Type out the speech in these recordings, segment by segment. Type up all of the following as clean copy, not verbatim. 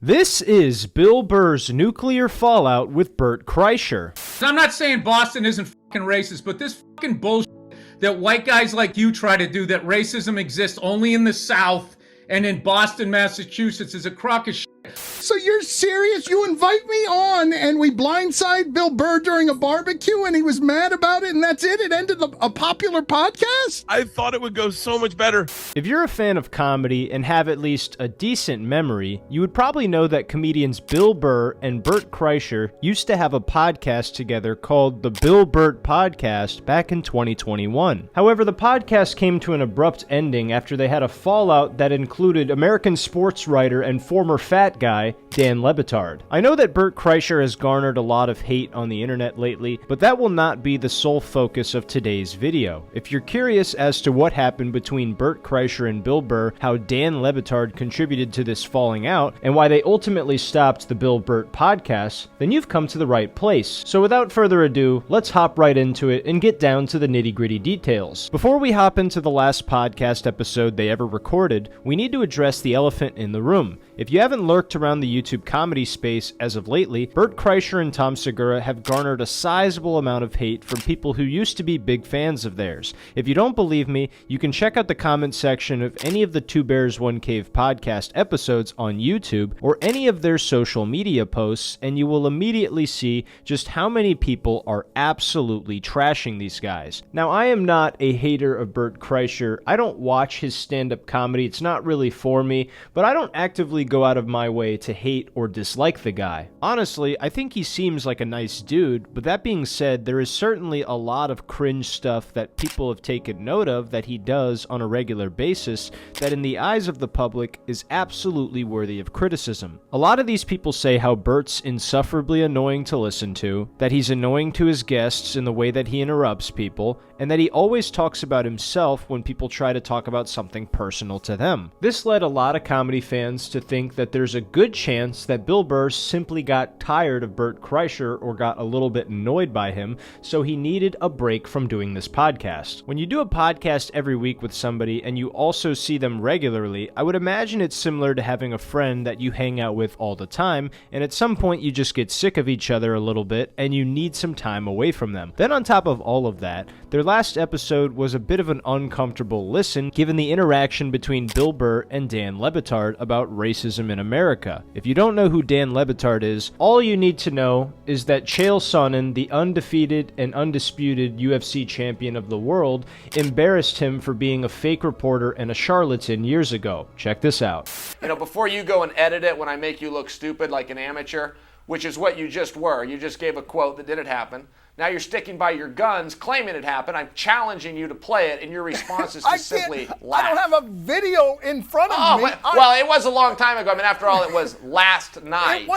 This is Bill Burr's nuclear fallout with Bert Kreischer. I'm not saying Boston isn't fucking racist, but this fucking bullshit that white guys like you try to do, that racism exists only in the South and in Boston, Massachusetts, is a crock of shit. So you're serious? You invite me on and we blindside Bill Burr during a barbecue and he was mad about it and that's it? It ended a popular podcast? I thought it would go so much better. If you're a fan of comedy and have at least a decent memory, you would probably know that comedians Bill Burr and Bert Kreischer used to have a podcast together called the Bill Bert Podcast back in 2021. However, the podcast came to an abrupt ending after they had a fallout that included American sports writer and former fat guy Dan Le Batard. I know that Bert Kreischer has garnered a lot of hate on the internet lately, but that will not be the sole focus of today's video. If you're curious as to what happened between Bert Kreischer and Bill Burr, how Dan Le Batard contributed to this falling out, and why they ultimately stopped the Bill Bert podcast, then you've come to the right place. So without further ado, let's hop right into it and get down to the nitty-gritty details. Before we hop into the last podcast episode they ever recorded, we need to address the elephant in the room. If you haven't lurked around the YouTube comedy space as of lately, Bert Kreischer and Tom Segura have garnered a sizable amount of hate from people who used to be big fans of theirs. If you don't believe me, you can check out the comment section of any of the Two Bears One Cave podcast episodes on YouTube or any of their social media posts, and you will immediately see just how many people are absolutely trashing these guys. Now, I am not a hater of Bert Kreischer. I don't watch his stand-up comedy. It's not really for me, but I don't actively go out of my way to hate or dislike the guy. Honestly, I think he seems like a nice dude, but that being said, there is certainly a lot of cringe stuff that people have taken note of that he does on a regular basis that in the eyes of the public is absolutely worthy of criticism. A lot of these people say how Bert's insufferably annoying to listen to, that he's annoying to his guests in the way that he interrupts people, and that he always talks about himself when people try to talk about something personal to them. This led a lot of comedy fans to think that there's a good chance that Bill Burr simply got tired of Bert Kreischer or got a little bit annoyed by him, so he needed a break from doing this podcast. When you do a podcast every week with somebody and you also see them regularly, I would imagine it's similar to having a friend that you hang out with all the time, and at some point you just get sick of each other a little bit and you need some time away from them. Then on top of all of that, their last episode was a bit of an uncomfortable listen given the interaction between Bill Burr and Dan Le Batard about racism in America. If you don't know who Dan Le Batard is, all you need to know is that Chael Sonnen, the undefeated and undisputed UFC champion of the world, embarrassed him for being a fake reporter and a charlatan years ago. Check this out. You know, before you go and edit it when I make you look stupid like an amateur, which is what you just were. You just gave a quote that didn't happen. Now you're sticking by your guns, claiming it happened. I'm challenging you to play it, and your response is to simply laugh. I don't have a video in front of me. Well, it was a long time ago. I mean, after all, it was last night.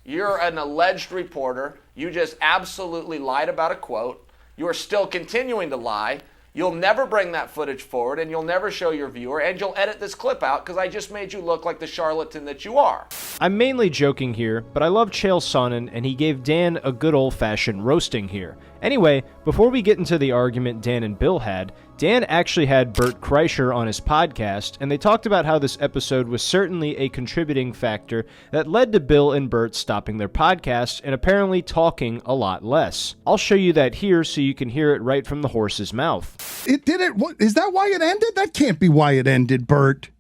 You're an alleged reporter. You just absolutely lied about a quote. You are still continuing to lie. You'll never bring that footage forward, and you'll never show your viewer, and you'll edit this clip out because I just made you look like the charlatan that you are. I'm mainly joking here, but I love Chael Sonnen, and he gave Dan a good old-fashioned roasting here. Anyway, before we get into the argument Dan and Bill had, Dan actually had Bert Kreischer on his podcast, and they talked about how this episode was certainly a contributing factor that led to Bill and Bert stopping their podcast and apparently talking a lot less. I'll show you that here so you can hear it right from the horse's mouth. Is that why it ended? That can't be why it ended, Bert.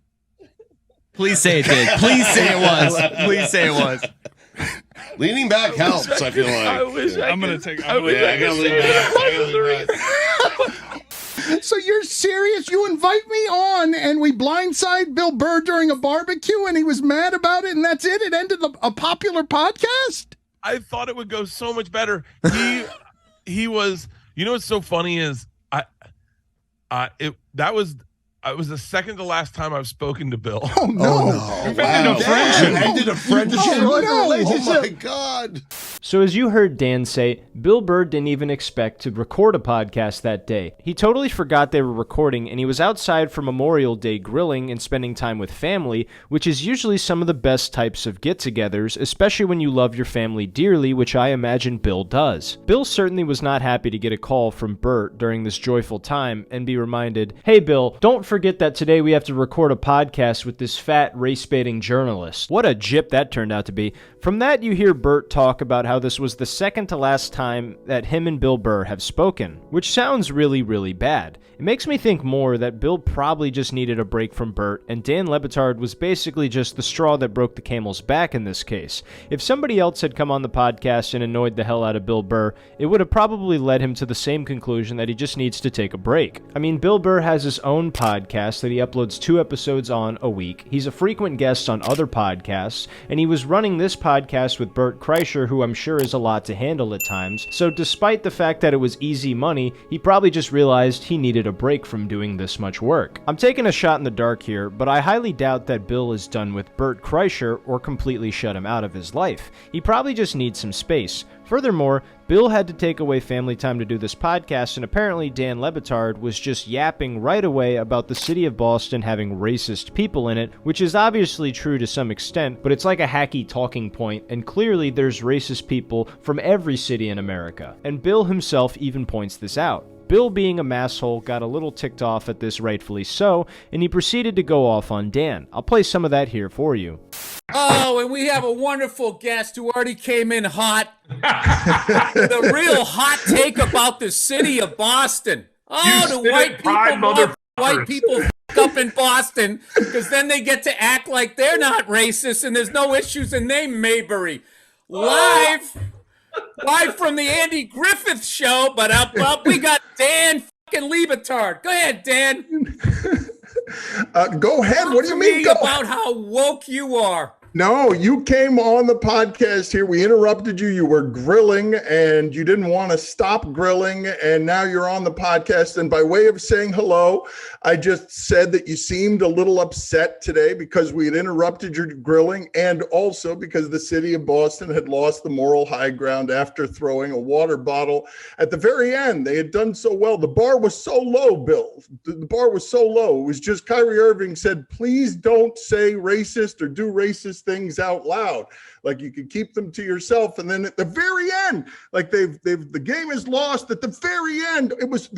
Please say it did. Please say it was. Please say it was. Leaning back helps, I feel like. I'm going to take I gotta lean back. So you're serious? You invite me on and we blindside Bill Burr during a barbecue and he was mad about it and that's it? It ended a popular podcast? I thought it would go so much better. He was, you know what's so funny is it was the second to last time I've spoken to Bill. Oh no! Ended a friendship. Oh my God! So as you heard Dan say, Bill Burr didn't even expect to record a podcast that day. He totally forgot they were recording, and he was outside for Memorial Day grilling and spending time with family, which is usually some of the best types of get-togethers, especially when you love your family dearly, which I imagine Bill does. Bill certainly was not happy to get a call from Bert during this joyful time and be reminded, "Hey Bill, don't forget that today we have to record a podcast with this fat race-baiting journalist. What a gyp that turned out to be. From that, you hear Bert talk about how this was the second to last time that him and Bill Burr have spoken, which sounds really, really bad. It makes me think more that Bill probably just needed a break from Bert, and Dan Le Batard was basically just the straw that broke the camel's back in this case. If somebody else had come on the podcast and annoyed the hell out of Bill Burr, it would have probably led him to the same conclusion that he just needs to take a break. I mean, Bill Burr has his own podcast that he uploads 2 episodes on a week. He's a frequent guest on other podcasts, and he was running this podcast with Bert Kreischer, who I'm sure is a lot to handle at times. So despite the fact that it was easy money, he probably just realized he needed a break from doing this much work. I'm taking a shot in the dark here, but I highly doubt that Bill is done with Bert Kreischer or completely shut him out of his life. He probably just needs some space. Furthermore, Bill had to take away family time to do this podcast, and apparently Dan Le Batard was just yapping right away about the city of Boston having racist people in it, which is obviously true to some extent, but it's like a hacky talking point, and clearly there's racist people from every city in America. And Bill himself even points this out. Bill, being a masshole, got a little ticked off at this, rightfully so, and he proceeded to go off on Dan. I'll play some of that here for you. Oh, and we have a wonderful guest who already came in hot. The real hot take about the city of Boston. Oh, the white people f*** up in Boston because then they get to act like they're not racist and there's no issues in name Maybury. Live from the Andy Griffith show, but up we got Dan fucking Le Batard. Go ahead, Dan. Go ahead. What do you mean? Go about how woke you are. No, you came on the podcast here. We interrupted you. You were grilling and you didn't want to stop grilling. And now you're on the podcast. And by way of saying hello, I just said that you seemed a little upset today because we had interrupted your grilling and also because the city of Boston had lost the moral high ground after throwing a water bottle at the very end. They had done so well. The bar was so low, Bill. The bar was so low. It was just Kyrie Irving said, please don't say racist or do racist things out loud. Like you could keep them to yourself, and then at the very end, like the game is lost. At the very end, it was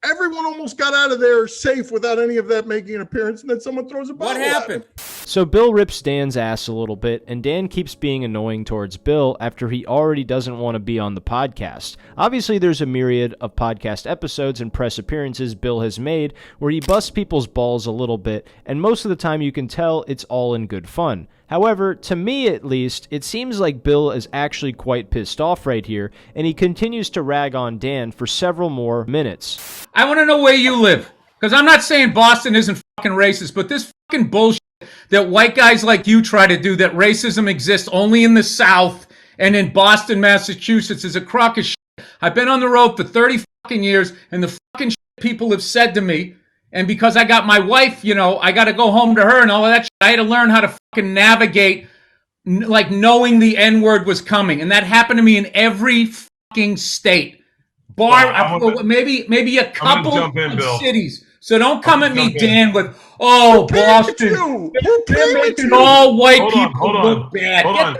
everyone almost got out of there safe without any of that making an appearance, and then someone throws a bottle. What happened? So Bill rips Dan's ass a little bit, and Dan keeps being annoying towards Bill after he already doesn't want to be on the podcast. Obviously, there's a myriad of podcast episodes and press appearances Bill has made where he busts people's balls a little bit, and most of the time you can tell it's all in good fun. However, to me at least, it seems like Bill is actually quite pissed off right here, and he continues to rag on Dan for several more minutes. I want to know where you live, because I'm not saying Boston isn't fucking racist, but this fucking bullshit that white guys like you try to do, that racism exists only in the South and in Boston, Massachusetts, is a crock of shit. I've been on the road for 30 fucking years, and the fucking shit people have said to me, and because I got my wife, I got to go home to her and all of that shit, I had to learn how to fucking navigate, like knowing the N-word was coming. And that happened to me in every fucking state. Maybe a couple of cities. So don't come at me, Dan, with, Boston. They're making all white people look bad.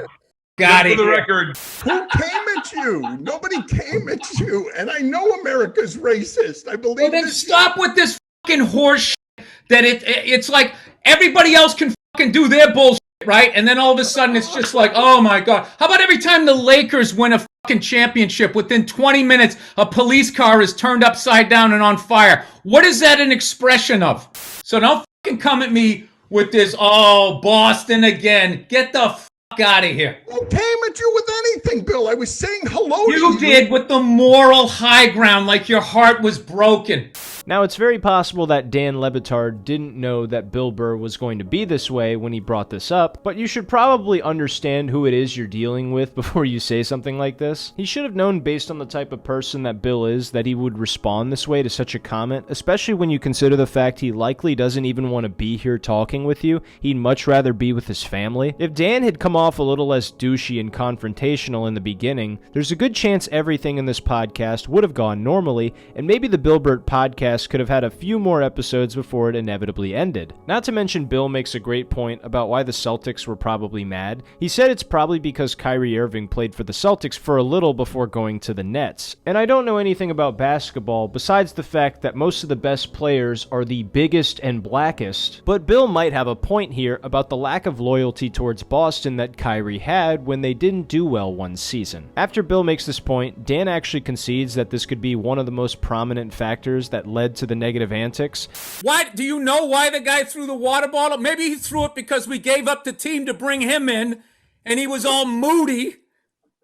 Got it. For the record. Who came at you? Nobody came at you. And I know America's racist. I believe Well, then stop with this fucking horse shit that it's like everybody else can fucking do their bullshit, right? And then all of a sudden it's just like, oh my God. How about every time the Lakers win a fucking championship, within 20 minutes, a police car is turned upside doan and on fire? What is that an expression of? So don't fucking come at me with this, Boston again. Get the fuck out of here. Who came at you with anything, Bill? I was saying hello to you. You did, with the moral high ground, like your heart was broken. Now, it's very possible that Dan Le Batard didn't know that Bill Burr was going to be this way when he brought this up, but you should probably understand who it is you're dealing with before you say something like this. He should have known, based on the type of person that Bill is, that he would respond this way to such a comment, especially when you consider the fact he likely doesn't even want to be here talking with you. He'd much rather be with his family. If Dan had come off a little less douchey and confrontational in the beginning, there's a good chance everything in this podcast would have gone normally, and maybe the Bill Burt podcast podcast could have had a few more episodes before it inevitably ended. Not to mention, Bill makes a great point about why the Celtics were probably mad. He said it's probably because Kyrie Irving played for the Celtics for a little before going to the Nets. And I don't know anything about basketball besides the fact that most of the best players are the biggest and blackest, but Bill might have a point here about the lack of loyalty towards Boston that Kyrie had when they didn't do well one season. After Bill makes this point, Dan actually concedes that this could be one of the most prominent factors that led to the negative antics. Why do you know why the guy threw the water bottle? Maybe he threw it because we gave up the team to bring him in, and he was all moody,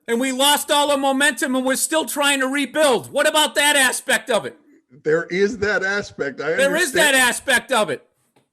and we lost all our momentum, and we're still trying to rebuild. What about that aspect of it? There is that aspect. There is that aspect of it.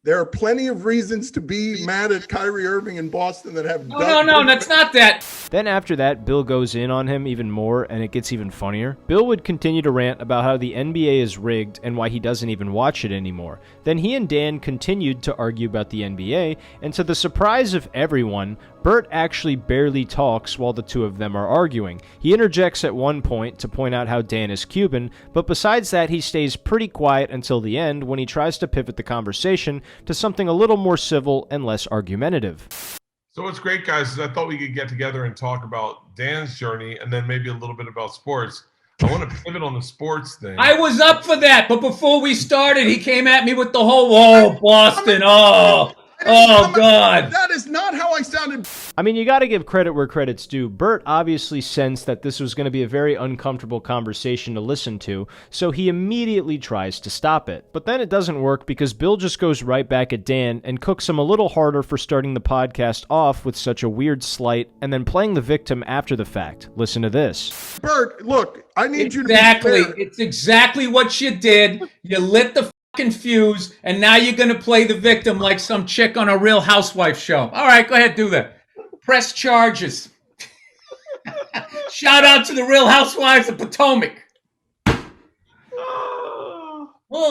There are plenty of reasons to be mad at Kyrie Irving in Boston that have... No, that's not that. Then after that, Bill goes in on him even more, and it gets even funnier. Bill would continue to rant about how the NBA is rigged and why he doesn't even watch it anymore. Then he and Dan continued to argue about the NBA, and to the surprise of everyone, Bert actually barely talks while the two of them are arguing. He interjects at one point to point out how Dan is Cuban, but besides that, he stays pretty quiet until the end when he tries to pivot the conversation to something a little more civil and less argumentative. So what's great, guys, is I thought we could get together and talk about Dan's journey and then maybe a little bit about sports. I want to pivot on the sports thing. I was up for that, but before we started, he came at me with the whole, Boston, God. That is not how I sounded. I mean, you got to give credit where credit's due. Bert obviously sensed that this was going to be a very uncomfortable conversation to listen to, so he immediately tries to stop it. But then it doesn't work because Bill just goes right back at Dan and cooks him a little harder for starting the podcast off with such a weird slight and then playing the victim after the fact. Listen to this. Bert, look, I need you to be Exactly. fair. It's exactly what you did. You lit the fucking and now you're going to play the victim like some chick on a Real Housewife show. All right, go ahead, do that. Press charges. Shout out to the Real Housewives of Potomac. All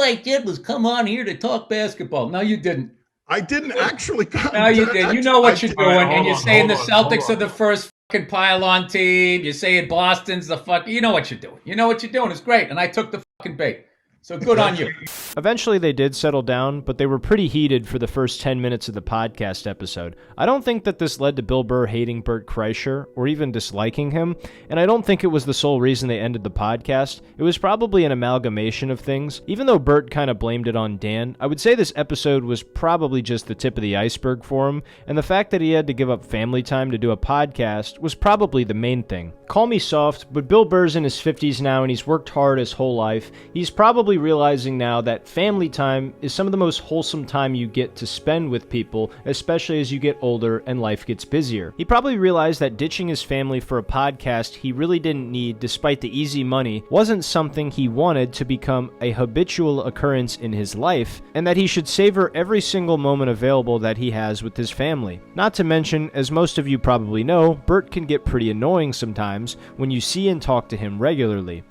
I did was come on here to talk basketball. No, you didn't. I didn't actually come. No, you did. You know what you're doing, Right, and you're hold saying the on, Celtics hold are the first fucking pylon team. You're saying Boston's the fuck. You know what you're doing. You know what you're doing. It's great, and I took the fucking bait. So good on you. Eventually they did settle down, but they were pretty heated for the first 10 minutes of the podcast episode. I don't think that this led to Bill Burr hating Bert Kreischer or even disliking him, and I don't think it was the sole reason they ended the podcast. It was probably an amalgamation of things. Even though Bert kind of blamed it on Dan, I would say this episode was probably just the tip of the iceberg for him, and the fact that he had to give up family time to do a podcast was probably the main thing. Call me soft, but Bill Burr's in his 50s now and he's worked hard his whole life. He's probably realizing now that family time is some of the most wholesome time you get to spend with people, especially as you get older and life gets busier. He probably realized that ditching his family for a podcast he really didn't need despite the easy money wasn't something he wanted to become a habitual occurrence in his life, and that he should savor every single moment available that he has with his family. Not to mention, as most of you probably know, Bert can get pretty annoying sometimes when you see and talk to him regularly.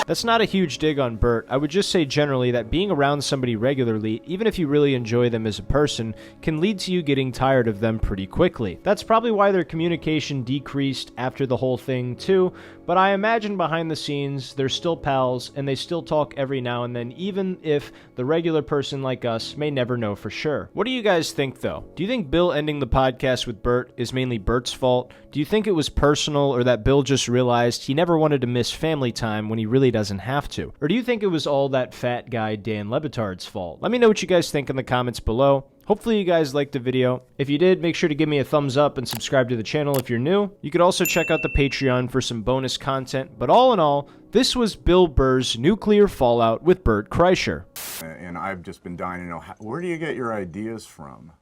That's not a huge dig on Bert. I would just say generally that being around somebody regularly, even if you really enjoy them as a person, can lead to you getting tired of them pretty quickly. That's probably why their communication decreased after the whole thing too, but I imagine behind the scenes they're still pals and they still talk every now and then, even if the regular person like us may never know for sure. What do you guys think though? Do you think Bill ending the podcast with Bert is mainly Bert's fault? Do you think it was personal, or that Bill just realized he never wanted to miss family time when he really doesn't have to? Or do you think it was all that fat guy Dan Le Batard's fault? Let me know what you guys think in the comments below. Hopefully you guys liked the video. If you did, make sure to give me a thumbs up and subscribe to the channel if you're new. You could also check out the Patreon for some bonus content. But all in all, this was Bill Burr's Nuclear Fallout with Bert Kreischer. And I've just been dying to know, where do you get your ideas from?